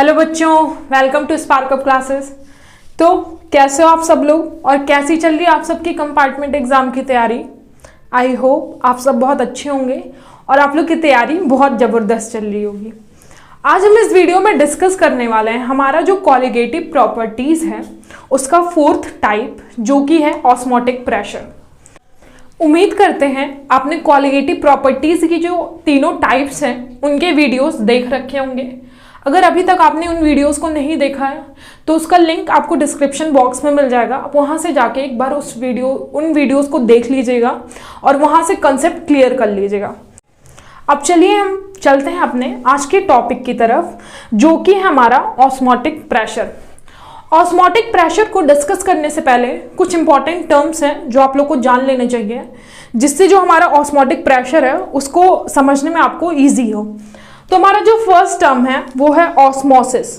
Hello बच्चों, welcome to Spark Up Classes. तो कैसे हो आप सब लोग और कैसी चल रही है आप सबकी कंपार्टमेंट एग्जाम की तैयारी। आई होप आप सब बहुत अच्छे होंगे और आप लोग की तैयारी बहुत ज़बरदस्त चल रही होगी। आज हम इस वीडियो में डिस्कस करने वाले हैं हमारा जो कॉलिगेटिव प्रॉपर्टीज़ है उसका फोर्थ टाइप, जो कि है ऑस्मोटिक प्रेशर। उम्मीद करते हैं आपने कॉलिगेटिव प्रॉपर्टीज़ की जो तीनों टाइप्स हैं उनके वीडियोस देख रखे होंगे। अगर अभी तक आपने उन वीडियोस को नहीं देखा है तो उसका लिंक आपको डिस्क्रिप्शन बॉक्स में मिल जाएगा। आप वहाँ से जाके एक बार उन वीडियोस को देख लीजिएगा और वहाँ से कंसेप्ट क्लियर कर लीजिएगा। अब चलिए हम चलते हैं अपने आज के टॉपिक की तरफ, जो कि है हमारा ऑस्मोटिक प्रेशर। ऑस्मोटिक प्रेशर को डिस्कस करने से पहले कुछ इंपॉर्टेंट टर्म्स हैं जो आप लोग को जान लेने चाहिए, जिससे जो हमारा ऑस्मोटिक प्रेशर है उसको समझने में आपको ईजी हो। तो हमारा जो फर्स्ट टर्म है वो है ऑस्मोसिस।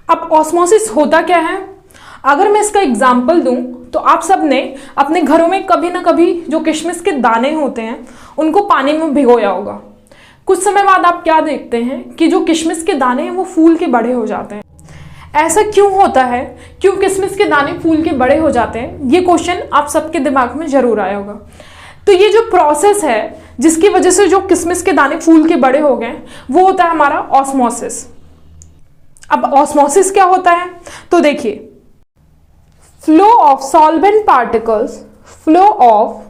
अब ऑस्मोसिस होता क्या है, अगर मैं इसका एग्जाम्पल दूं तो आप सब ने अपने घरों में कभी ना कभी जो किशमिश के दाने होते हैं उनको पानी में भिगोया होगा। कुछ समय बाद आप क्या देखते हैं कि जो किशमिश के दाने हैं वो फूल के बड़े हो जाते हैं। ऐसा क्यों होता है, क्यों किशमिश के दाने फूल के बड़े हो जाते हैं, ये क्वेश्चन आप सबके दिमाग में जरूर आया होगा। तो ये जो प्रोसेस है जिसकी वजह से जो किशमिश के दाने फूल के बड़े हो गए वो होता है हमारा ऑस्मोसिस। अब ऑस्मोसिस क्या होता है, तो देखिए, flow of solvent particles, flow of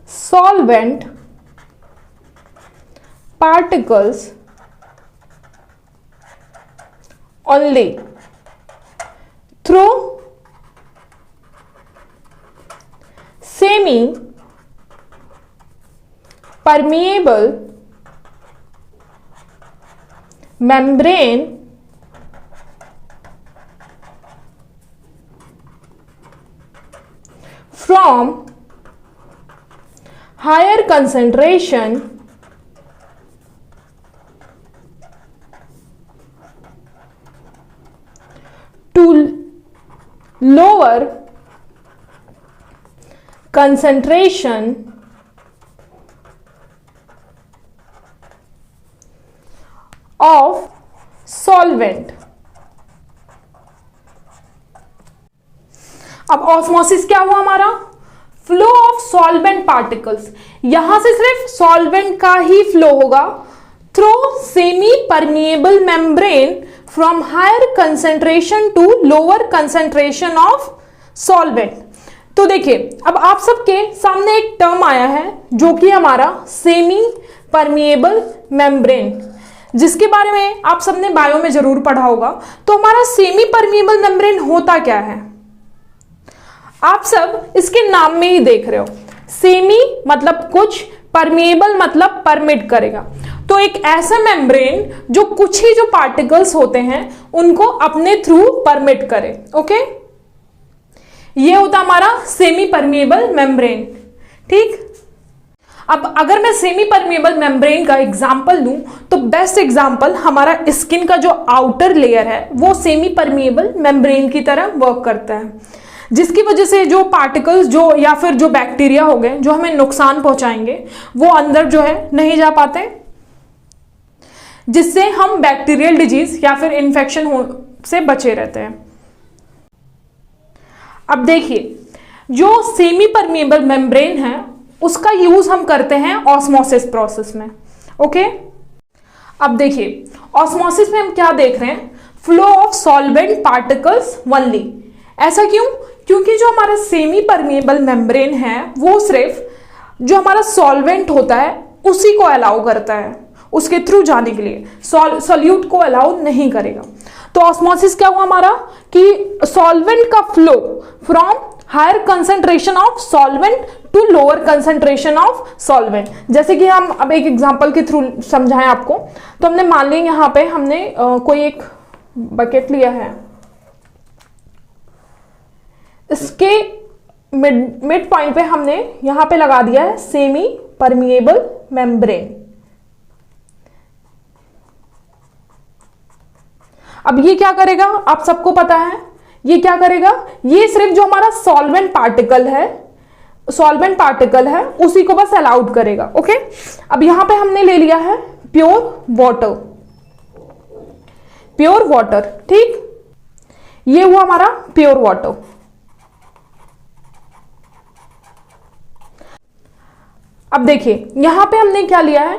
solvent particles only through semi permeable membrane from higher concentration to lower concentration of solvent। अब ऑस्मोसिस क्या हुआ हमारा, फ्लो ऑफ सॉल्वेंट पार्टिकल्स। यहां से सिर्फ सॉल्वेंट का ही फ्लो होगा through semipermeable membrane from higher concentration to lower concentration of solvent. तो देखिए, अब आप सबके सामने एक टर्म आया है जो कि हमारा सेमी परमिएबल मेम्ब्रेन, जिसके बारे में आप सबने बायो में जरूर पढ़ा होगा। तो हमारा सेमी परमिएबल मेम्ब्रेन होता क्या है, आप सब इसके नाम में ही देख रहे हो। सेमी मतलब कुछ, परमिएबल मतलब परमिट करेगा। तो एक ऐसा मेम्ब्रेन जो कुछ ही जो पार्टिकल्स होते हैं उनको अपने थ्रू परमिट करे। ओके, ये होता हमारा सेमी परमिएबल मेम्ब्रेन। ठीक, अब अगर मैं सेमी परमिएबल मेम्ब्रेन का एग्जांपल दूं तो बेस्ट एग्जांपल हमारा स्किन का जो आउटर लेयर है वो सेमी परमिएबल मेम्ब्रेन की तरह वर्क करता है, जिसकी वजह से जो पार्टिकल्स जो या फिर जो बैक्टीरिया हो गए जो हमें नुकसान पहुंचाएंगे वो अंदर जो है नहीं जा पाते, जिससे हम बैक्टीरियल डिजीज या फिर इन्फेक्शन से बचे रहते हैं। अब देखिए, जो सेमी परमिएबल मेम्ब्रेन है उसका यूज हम करते हैं ऑस्मोसिस प्रोसेस में। ओके, अब देखिए, ऑस्मोसिस में हम क्या देख रहे हैं, flow of solvent particles only. ऐसा क्यों, क्योंकि जो हमारा सेमी परमिएबल मेम्ब्रेन है वो सिर्फ जो हमारा सॉल्वेंट होता है उसी को अलाउ करता है, उसके थ्रू जाने के लिए सॉल्यूट को अलाउ नहीं करेगा। तो ऑस्मोसिस क्या हुआ हमारा कि सॉल्वेंट का flow from higher concentration of solvent to lower concentration of solvent. जैसे कि हम अब एक एग्जांपल के थ्रू समझाएं आपको, तो हमने मान लिया यहाँ पे हमने कोई एक बकेट लिया है, इसके मिड पॉइंट पे हमने यहां पे लगा दिया है सेमी परमिएबल मेम्ब्रेन। अब ये क्या करेगा, आप सबको पता है ये क्या करेगा, ये सिर्फ जो हमारा सॉल्वेंट पार्टिकल है सॉल्वेंट पार्टिकल है उसी को बस अलाउड करेगा। ओके, अब यहां पे हमने ले लिया है प्योर वाटर, प्योर वाटर, ठीक, ये हुआ हमारा प्योर वाटर। अब देखिए यहां पे हमने क्या लिया है,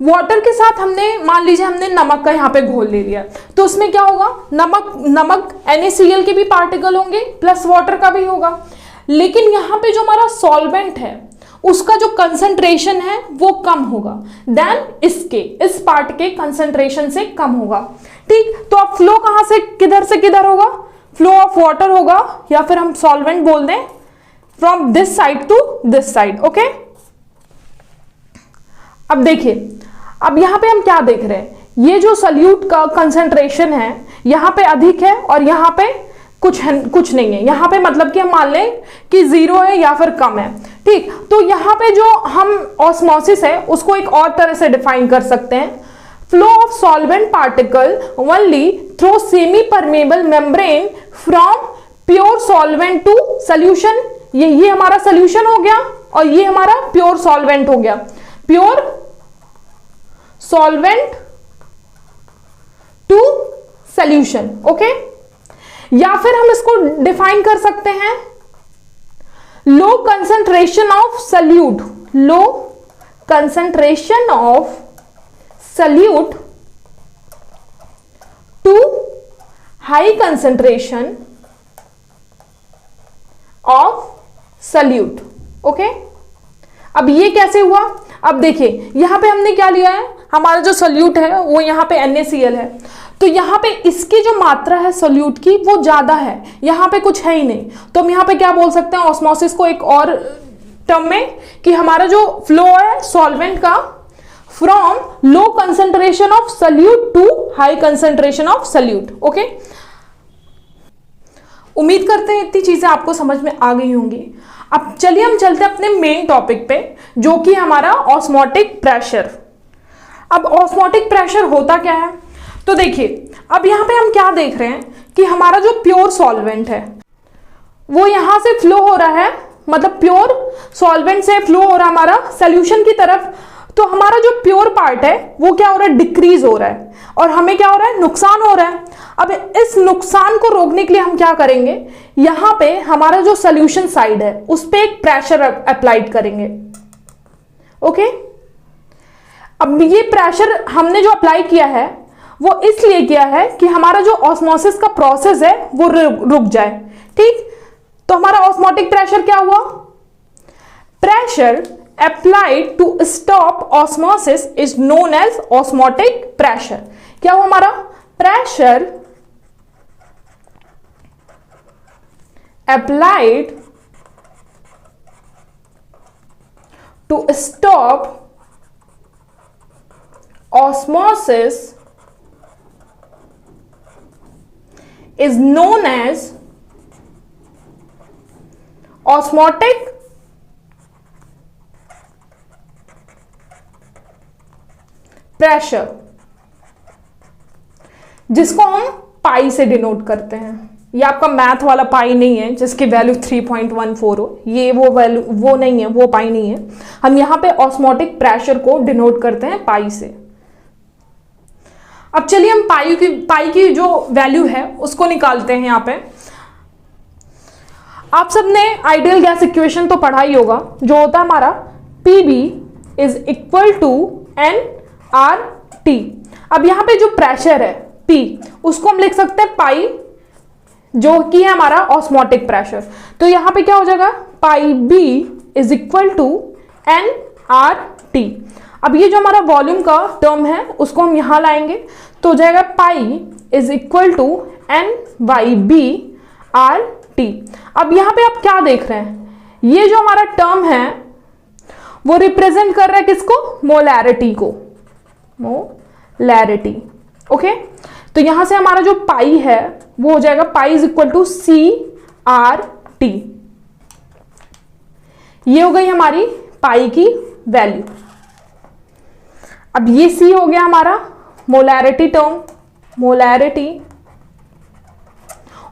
वाटर के साथ हमने मान लीजिए हमने नमक का यहां पे घोल ले लिया, तो उसमें क्या होगा, नमक NaCl के भी पार्टिकल होंगे प्लस वाटर का भी होगा, लेकिन यहां पे जो हमारा सॉल्वेंट है उसका जो कंसंट्रेशन है वो कम होगा देन इस पार्ट के कंसंट्रेशन से कम होगा। ठीक, तो अब फ्लो कहां से किधर होगा, फ्लो ऑफ वाटर होगा, या फिर हम सॉल्वेंट बोल दें from this side to this side. Okay, अब देखिए, अब यहां पे हम क्या देख रहे हैं, ये जो सल्यूट का कंसंट्रेशन है यहां पे अधिक है और यहां पे कुछ नहीं है, यहां पे मतलब कि हम मान लें कि 0 है या फिर कम है। ठीक, तो यहां पे जो हम ऑस्मोसिस है उसको एक और तरह से डिफाइन कर सकते हैं, flow of solvent particle only through semipermeable membrane from pure solvent to solution. ये हमारा सॉल्यूशन हो गया और ये हमारा प्योर सॉल्वेंट हो गया, pure solvent to solution. Okay, या फिर हम इसको डिफाइन कर सकते हैं low concentration of solute, low concentration of solute to high concentration of solute. Okay, अब ये कैसे हुआ, अब देखिए यहां पे हमने क्या लिया है, हमारा जो सॉल्यूट है वो यहां पे NaCl है, तो यहां पे इसकी जो मात्रा है सॉल्यूट की वो ज्यादा है, यहां पे कुछ है ही नहीं, तो हम यहां पे क्या बोल सकते हैं ऑस्मोसिस को एक और टर्म में कि हमारा जो फ्लो है सॉल्वेंट का from low concentration of solute to high concentration of solute. Okay, उम्मीद करते हैं इतनी चीजें आपको समझ में आ गई होंगी। अब चलिए हम चलते हैं अपने मेन टॉपिक पे जो कि हमारा ऑस्मोटिक प्रेशर। अब ऑस्मोटिक प्रेशर होता क्या है, तो देखिए अब यहां पे हम क्या देख रहे हैं कि हमारा जो प्योर सॉल्वेंट है वो यहां से फ्लो हो रहा है, मतलब प्योर सॉल्वेंट से फ्लो हो रहा है हमारा सॉल्यूशन की तरफ, तो हमारा जो प्योर पार्ट है वो क्या हो रहा है, डिक्रीज हो रहा है और हमें क्या हो रहा है, नुकसान हो रहा है। अब इस नुकसान को रोकने के लिए हम क्या करेंगे, यहां पे हमारा जो सॉल्यूशन साइड है उस पे एक प्रेशर अप्लाइड करेंगे। ओके, अब ये प्रेशर हमने जो अप्लाई किया है वो इसलिए किया है कि हमारा जो ऑस्मोसिस का प्रोसेस है वो रुक जाए। ठीक, तो हमारा ऑस्मोटिक प्रेशर क्या हुआ, pressure applied to stop osmosis is known as osmotic pressure. क्या हुआ हमारा, pressure applied to stop osmosis is known as osmotic pressure, जिसको हम पाई से डिनोट करते हैं। ये आपका मैथ वाला पाई नहीं है जिसकी वैल्यू 3.14 हो, ये वो वैल्यू वो नहीं है, वो पाई नहीं है। हम यहां पे ऑस्मोटिक प्रेशर को डिनोट करते हैं पाई से। अब चलिए हम पाई की जो वैल्यू है उसको निकालते हैं। यहां पे आप सबने आइडियल गैस इक्वेशन तो पढ़ा ही होगा, जो होता है हमारा PB is equal to nRT। अब यहां पे जो प्रेशर है P उसको हम लिख सकते हैं पाई, जो कि है हमारा ऑस्मोटिक प्रेशर, तो यहां पे क्या हो जाएगा, pi B is equal to nRT। अब ये जो हमारा वॉल्यूम का टर्म है उसको हम यहां लाएंगे, तो हो जाएगा pi is equal to N/B/RT। अब यहां पे आप क्या देख रहे हैं, ये जो हमारा टर्म है वो रिप्रेजेंट कर रहा है किसको, मोलैरिटी को, मोलैरिटी। ओके, तो यहां से हमारा जो पाई है वो हो जाएगा pi is equal to CRT। ये हो गई हमारी पाई की वैल्यू। अब ये C हो गया हमारा मोलैरिटी टर्म, मोलैरिटी,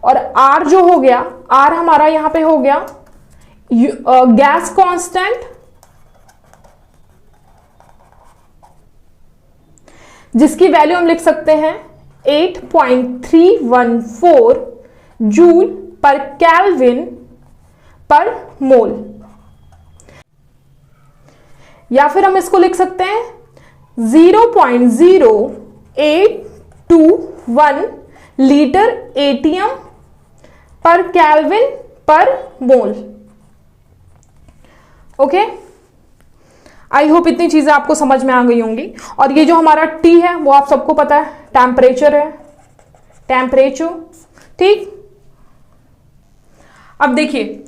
और R जो हो गया, R हमारा यहां पे हो गया गैस कांस्टेंट जिसकी वैल्यू हम लिख सकते हैं 8.314 जूल पर केल्विन पर मोल, या फिर हम इसको लिख सकते हैं 0.0821 लीटर एटीएम पर केल्विन पर मोल। ओके, आई होप इतनी चीजें आपको समझ में आ गई होंगी। और ये जो हमारा टी है वो आप सबको पता है, टेम्परेचर है, टेम्परेचर, ठीक। अब देखिए,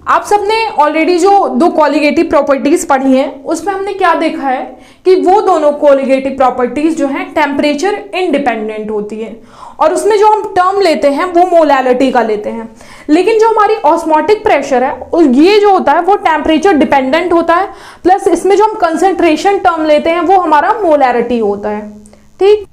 आप सबने ऑलरेडी जो दो कोलिगेटिव प्रॉपर्टीज पढ़ी हैं उसमें हमने क्या देखा है कि वो दोनों कोलिगेटिव प्रॉपर्टीज जो हैं टेम्परेचर इंडिपेंडेंट होती है, और उसमें जो हम टर्म लेते हैं वो मोलैलिटी का लेते हैं। लेकिन जो हमारी ऑस्मोटिक प्रेशर है ये जो होता है वो टेम्परेचर डिपेंडेंट होता है, प्लस इसमें जो हम कंसेंट्रेशन टर्म लेते हैं वो हमारा मोलैरिटी होता है, ठीक।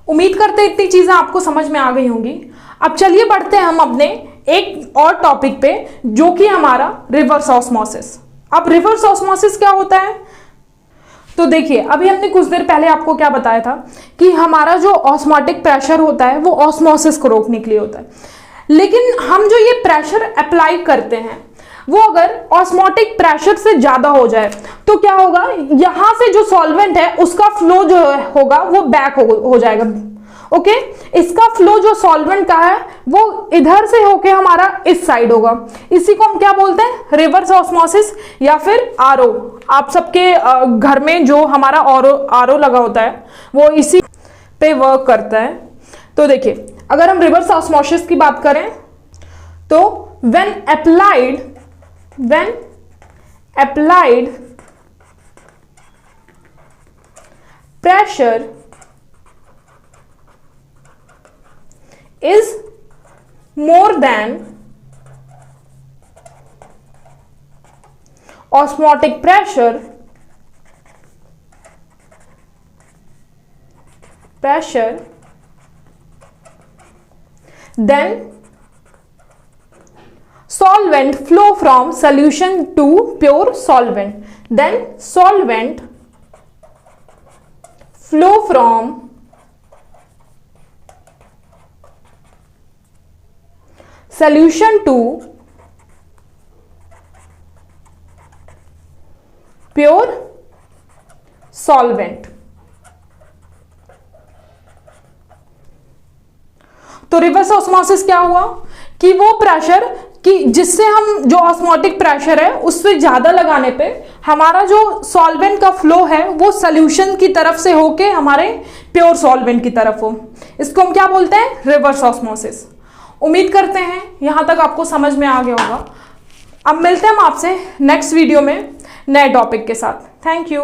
उम्मीद करते हैं इतनी चीजें आपको समझ में आ गई होंगी। अब चलिए बढ़ते हैं हम अपने एक और टॉपिक पे, जो कि हमारा रिवर्स ऑस्मोसिस। अब रिवर्स ऑस्मोसिस क्या होता है? तो देखिए, अभी हमने कुछ देर पहले आपको क्या बताया था कि हमारा जो ऑस्मोटिक प्रेशर होता है वो ऑस्मोसिस को रोकने के लिए होता है। लेकिन हम जो ये प्रेशर अप्लाई करते हैं वो अगर ऑस्मोटिक प्रेशर से ज्यादा हो जाए तो क्या होगा, यहां से जो सॉल्वेंट है उसका फ्लो जो होगा वो बैक हो जाएगा। ओके, इसका फ्लो जो सॉल्वेंट का है वो इधर से होके हमारा इस साइड होगा। इसी को हम क्या बोलते हैं, रिवर्स ऑस्मोसिस या फिर आरओ। आप सबके घर में जो हमारा आरओ लगा होता है वो इसी पे वर्क करता है। तो देखिए, अगर हम रिवर्स ऑस्मोसिस की बात करें तो when applied pressure is more than osmotic pressure, then solvent flow from solution to pure solvent, then solvent flow from solution to pure solvent। तो रिवर्स ऑस्मोसिस क्या हुआ कि वो प्रेशर कि जिससे हम जो ऑस्मोटिक प्रेशर है उससे ज्यादा लगाने पे हमारा जो सॉल्वेंट का फ्लो है वो सॉल्यूशन की तरफ से होके हमारे प्योर सॉल्वेंट की तरफ हो, इसको हम क्या बोलते हैं, रिवर्स ऑस्मोसिस। उम्मीद करते हैं यहां तक आपको समझ में आ गया होगा। अब मिलते हैं हम आपसे नेक्स्ट वीडियो में नए टॉपिक के साथ। Thank you.